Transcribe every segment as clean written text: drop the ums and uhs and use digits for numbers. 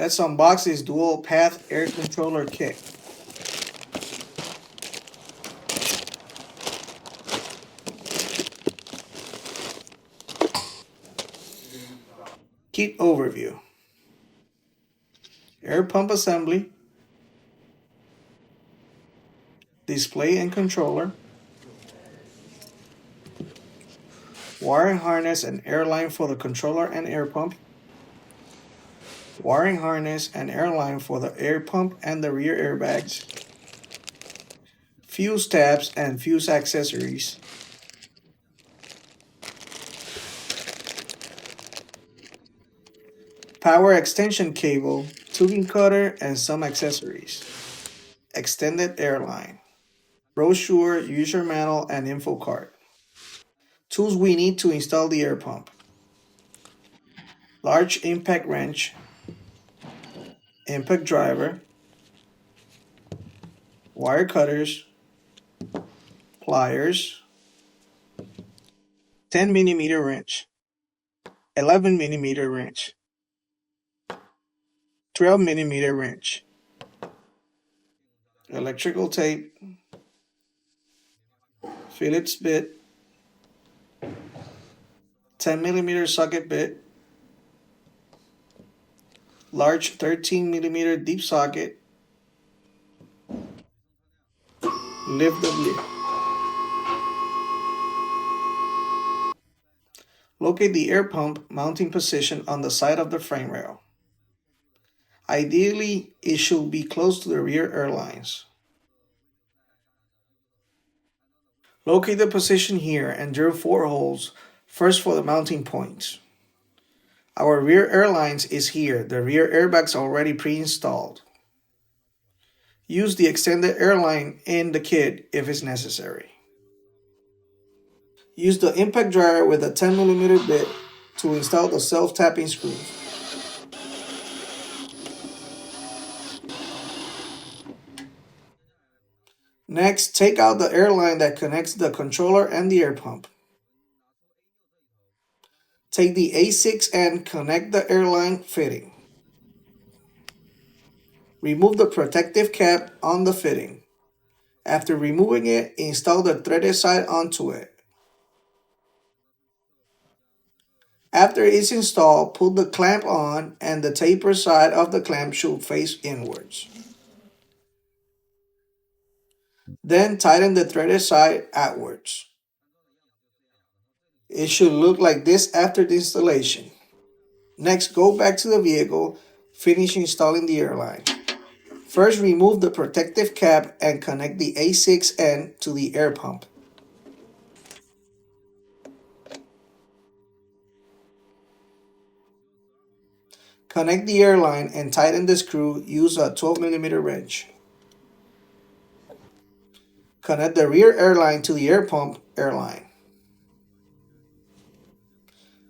Let's unbox this dual path air controller kit. Kit overview. Air pump assembly. Display and controller. Wiring harness and air line for the controller and air pump. Wiring harness and air line for the air pump and the rear airbags. Fuse tabs and fuse accessories. Power extension cable, tubing cutter, and some accessories. Extended air line. Brochure, user manual, and info card. Tools we need to install the air pump. Large impact wrench, impact driver, wire cutters, pliers, 10mm wrench, 11mm wrench, 12mm wrench, electrical tape, Phillips bit, 10mm socket bit, large 13mm deep socket, lift the lid. Locate the air pump mounting position on the side of the frame rail. Ideally, it should be close to the rear air lines. Locate the position here and drill 4 holes, first for the mounting points. Our rear air lines is here, the rear airbags already pre-installed. Use the extended air line in the kit if it's necessary. Use the impact driver with a 10mm bit to install the self-tapping screw. Next, take out the air line that connects the controller and the air pump. Take the A6 and connect the air line fitting. Remove the protective cap on the fitting. After removing it, install the threaded side onto it. After it's installed, put the clamp on and the taper side of the clamp should face inwards. Then tighten the threaded side outwards. It should look like this after the installation. Next, go back to the vehicle, finish installing the air line. First, remove the protective cap and connect the A6 end to the air pump. Connect the air line and tighten the screw. Use a 12mm wrench. Connect the rear air line to the air pump air line.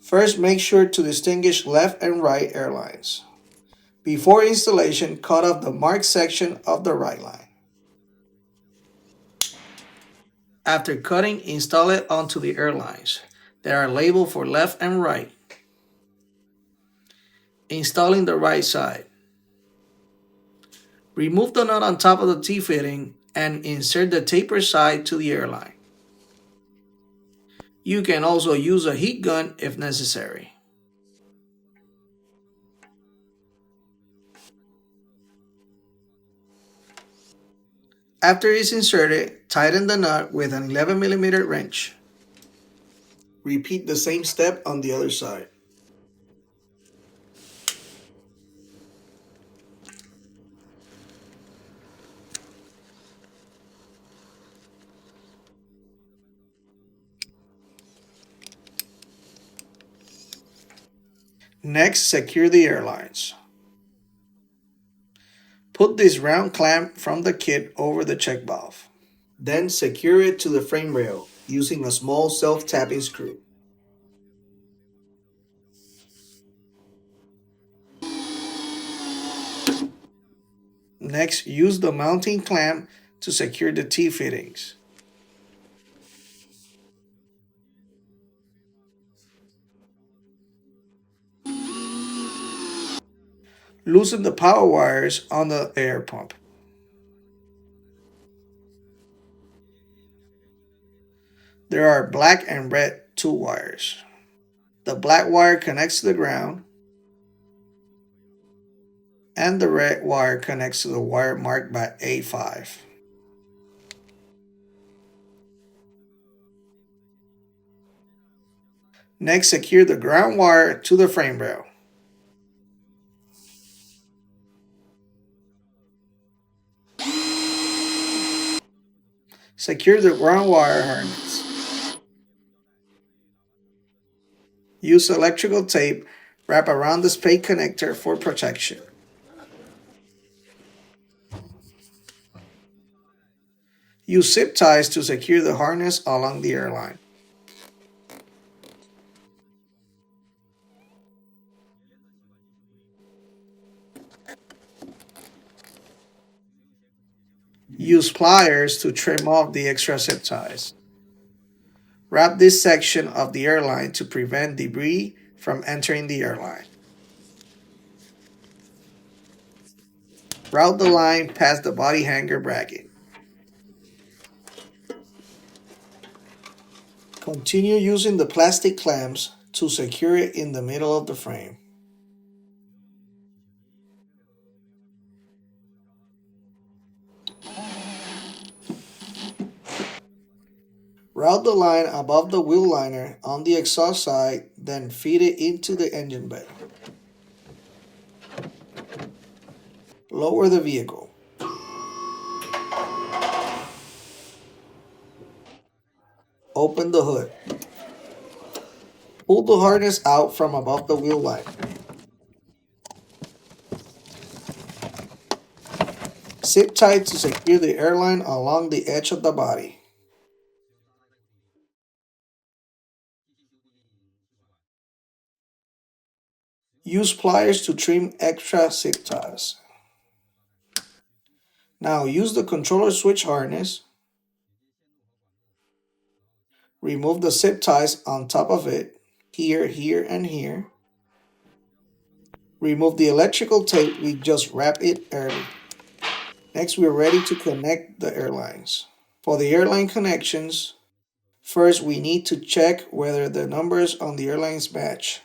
First, make sure to distinguish left and right air lines. Before installation, cut off the marked section of the right line. After cutting, install it onto the air lines. They are labeled for left and right. Installing the right side. Remove the nut on top of the T-fitting and insert the taper side to the air line. You can also use a heat gun if necessary. After it's inserted, tighten the nut with an 11mm wrench. Repeat the same step on the other side. Next, secure the air lines. Put this round clamp from the kit over the check valve. Then secure it to the frame rail using a small self-tapping screw. Next, use the mounting clamp to secure the T-fittings. Loosen the power wires on the air pump. There are black and red two wires. The black wire connects to the ground, and the red wire connects to the wire marked by A5. Next, secure the ground wire to the frame rail. Secure the ground wire harness. Use electrical tape wrap around the spade connector for protection. Use zip ties to secure the harness along the airline. Use pliers to trim off the extra zip ties. Wrap this section of the airline to prevent debris from entering the airline. Route the line past the body hanger bracket. Continue using the plastic clamps to secure it in the middle of the frame. Route the line above the wheel liner on the exhaust side, then feed it into the engine bay. Lower the vehicle. Open the hood. Pull the harness out from above the wheel line. Zip tie to secure the airline along the edge of the body. Use pliers to trim extra zip ties. Now use the controller switch harness. Remove the zip ties on top of it, here, here, and here. Remove the electrical tape, we just wrapped it early. Next, we're ready to connect the airlines. For the airline connections, first we need to check whether the numbers on the airlines match.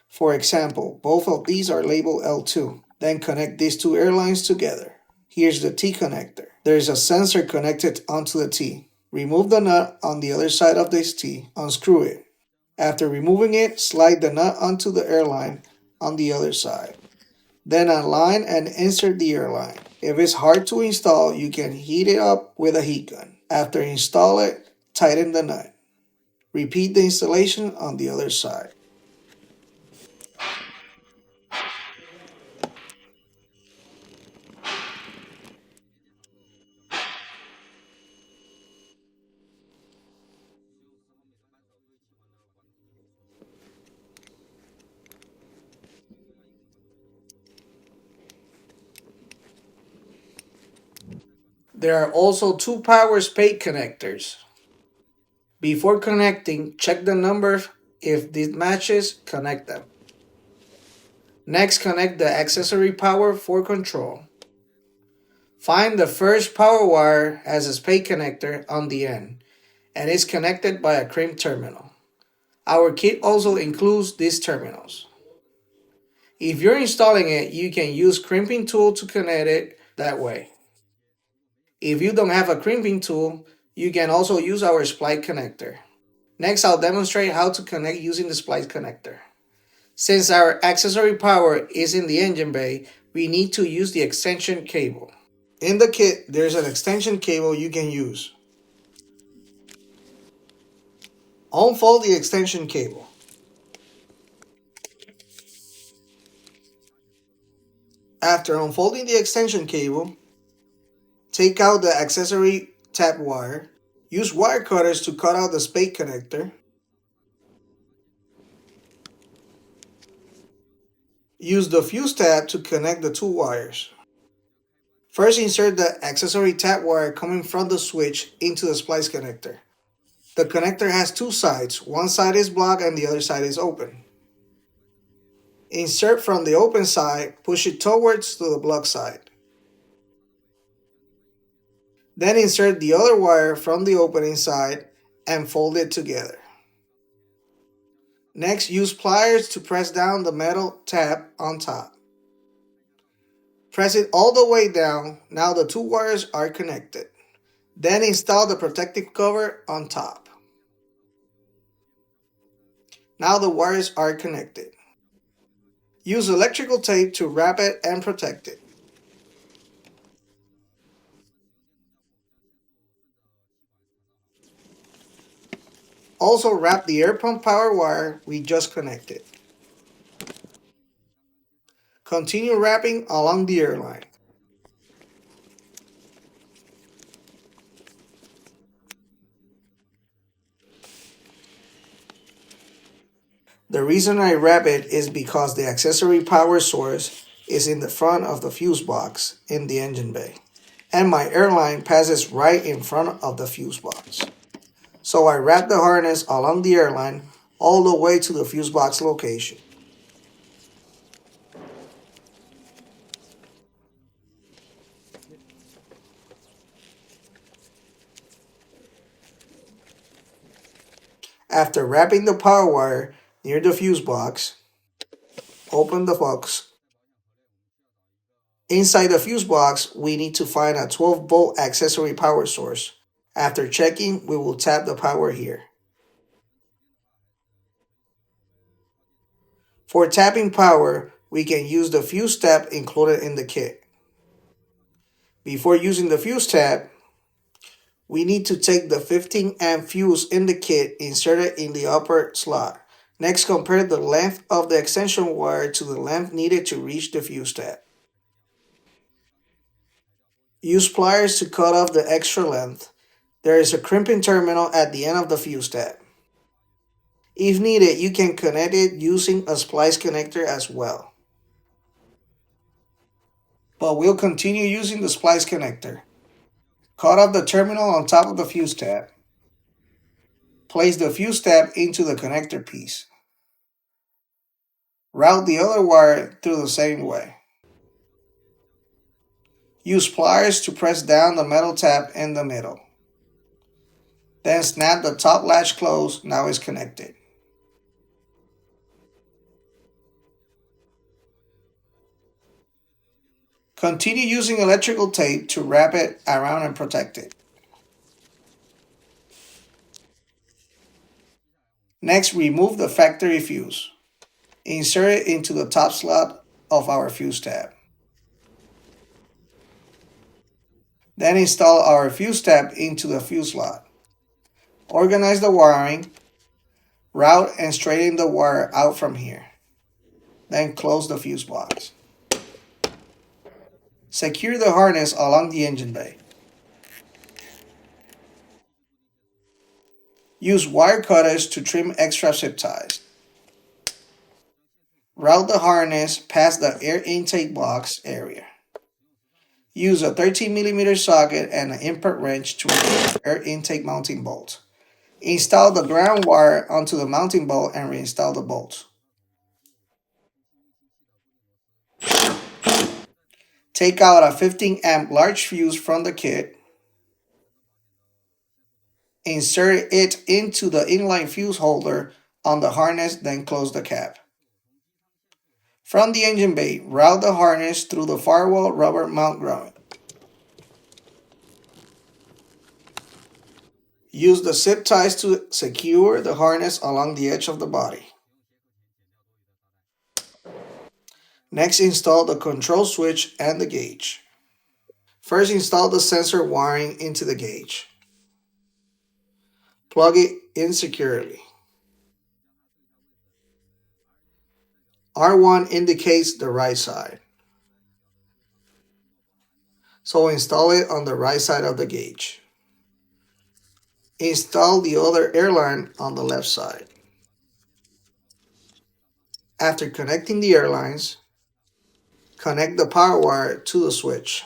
For example, both of these are labeled L2. Then connect these two airlines together. Here's the T connector. There is a sensor connected onto the T. Remove the nut on the other side of this T. Unscrew it. After removing it, slide the nut onto the airline on the other side. Then align and insert the airline. If it's hard to install, you can heat it up with a heat gun. After install it, tighten the nut. Repeat the installation on the other side. There are also two power spade connectors. Before connecting, check the number. If this matches, connect them. Next, connect the accessory power for control. Find the first power wire has a spade connector on the end and is connected by a crimp terminal. Our kit also includes these terminals. If you're installing it, you can use crimping tool to connect it that way. If you don't have a crimping tool, you can also use our splice connector. Next, I'll demonstrate how to connect using the splice connector. Since our accessory power is in the engine bay, we need to use the extension cable. In the kit, there's an extension cable you can use. Unfold the extension cable. After unfolding the extension cable, take out the accessory tap wire. Use wire cutters to cut out the spade connector. Use the fuse tab to connect the two wires. First, insert the accessory tap wire coming from the switch into the splice connector. The connector has two sides. One side is blocked and the other side is open. Insert from the open side, push it towards to the block side. Then insert the other wire from the opening side and fold it together. Next, use pliers to press down the metal tab on top. Press it all the way down. Now the two wires are connected. Then install the protective cover on top. Now the wires are connected. Use electrical tape to wrap it and protect it. Also wrap the air pump power wire we just connected. Continue wrapping along the air line. The reason I wrap it is because the accessory power source is in the front of the fuse box in the engine bay, and my airline passes right in front of the fuse box. So I wrap the harness along the airline all the way to the fuse box location. After wrapping the power wire near the fuse box, open the box. Inside the fuse box, we need to find a 12-volt accessory power source. After checking, we will tap the power here. For tapping power, we can use the fuse tab included in the kit. Before using the fuse tab, we need to take the 15 amp fuse in the kit, insert it in the upper slot. Next, compare the length of the extension wire to the length needed to reach the fuse tab. Use pliers to cut off the extra length. There is a crimping terminal at the end of the fuse tab. If needed, you can connect it using a splice connector as well. But we'll continue using the splice connector. Cut off the terminal on top of the fuse tab. Place the fuse tab into the connector piece. Route the other wire through the same way. Use pliers to press down the metal tab in the middle. Then snap the top latch closed. Now it's connected. Continue using electrical tape to wrap it around and protect it. Next, remove the factory fuse. Insert it into the top slot of our fuse tab. Then install our fuse tab into the fuse slot. Organize the wiring, route and straighten the wire out from here. Then close the fuse box. Secure the harness along the engine bay. Use wire cutters to trim extra zip ties. Route the harness past the air intake box area. Use a 13mm socket and an impact wrench to remove the air intake mounting bolt. Install the ground wire onto the mounting bolt and reinstall the bolt. Take out a 15 amp large fuse from the kit. Insert it into the inline fuse holder on the harness, then close the cap. From the engine bay, route the harness through the firewall rubber mount grommet. Use the zip ties to secure the harness along the edge of the body. Next, install the control switch and the gauge. First, install the sensor wiring into the gauge. Plug it in securely. R1 indicates the right side, so install it on the right side of the gauge. Install the other airline on the left side. After connecting the airlines, connect the power wire to the switch.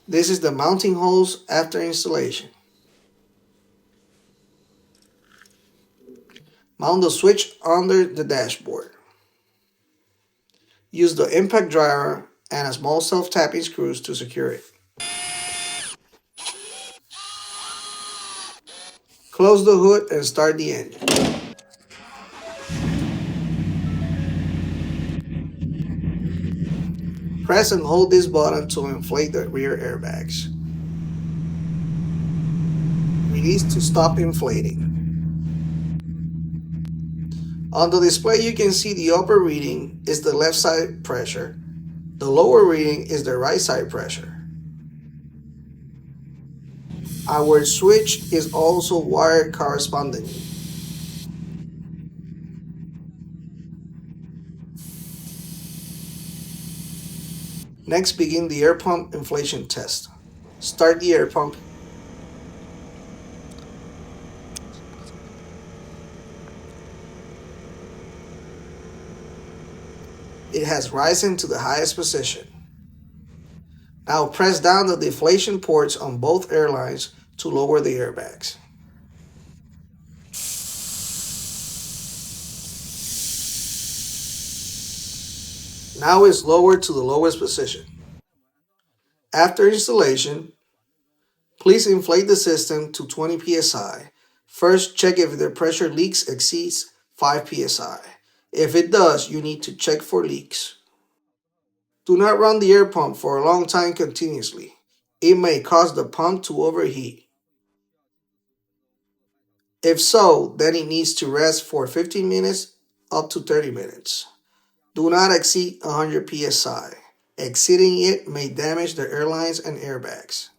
This is the mounting holes after installation. Mount the switch under the dashboard. Use the impact driver and a small self-tapping screws to secure it. Close the hood and start the engine. Press and hold this button to inflate the rear airbags. Release to stop inflating. On the display you can see the upper reading is the left side pressure. The lower reading is the right side pressure. Our switch is also wired correspondingly. Next, begin the air pump inflation test. Start the air pump. It has risen to the highest position. Now press down the deflation ports on both airlines to lower the airbags. Now it's lowered to the lowest position. After installation, please inflate the system to 20 psi. First, check if the pressure leaks exceeds 5 psi. If it does, you need to check for leaks. Do not run the air pump for a long time continuously. It may cause the pump to overheat. If so, then it needs to rest for 15 minutes up to 30 minutes. Do not exceed 100 psi. Exceeding it may damage the airlines and airbags.